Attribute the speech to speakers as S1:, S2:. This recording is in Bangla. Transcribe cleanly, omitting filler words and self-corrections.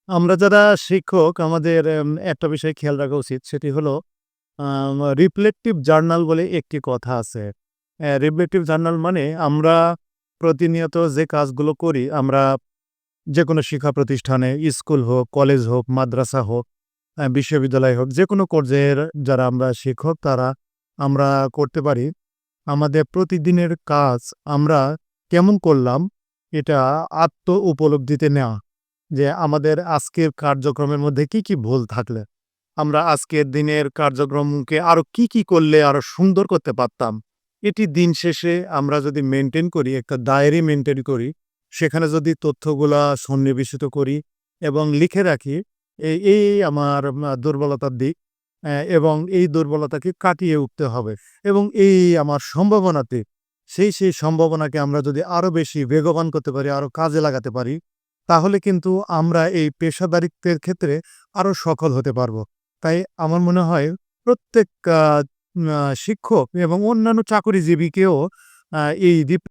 S1: আমরা যারা শিক্ষক আমাদের একটা বিষয় খেয়াল রাখা উচিত সেটি হলো রিফ্লেকটিভ জার্নাল বলে একটি কথা আছে। রিফ্লেকটিভ জার্নাল মানে আমরা প্রতিনিয়ত যে কাজগুলো করি আমরা যেকোনো শিক্ষা প্রতিষ্ঠানে স্কুল হোক, কলেজ হোক, মাদ্রাসা হোক, বিশ্ববিদ্যালয় হোক, যেকোনো পর্যায়ের যারা আমরা শিক্ষক তারা আমরা করতে পারি। আমাদের প্রতিদিনের কাজ আমরা কেমন করলাম এটা উপলব্ধিতে নেওয়া। যে আমাদের আজকের কার্যক্রমের মধ্যে কি ভুল থাকলে আমরা আজকের দিনের কার্যক্রমকে আরো কি করলে আরো সুন্দর করতে পারতাম। এটি দিন শেষে আমরা যদি মেইনটেইন করি, একটা ডায়েরি মেইনটেইন করি, সেখানে যদি তথ্যগুলা সন্নিবেশিত করি এবং লিখে রাখি, এই আমার দুর্বলতার দিক এবং এই দুর্বলতাকে কাটিয়ে উঠতে হবে এবং এই আমার সম্ভাবনাতে সেই সম্ভাবনাকে আমরা যদি আরো বেশি বেগবান করতে পারি, আরো কাজে লাগাতে পারি, তাহলে কিন্তু আমরা এই পেশাদারিত্বের ক্ষেত্রে আরো সফল হতে পারবো। তাই আমার মনে হয় প্রত্যেক আ আ শিক্ষক এবং অন্যান্য চাকরিজীবীকেও এই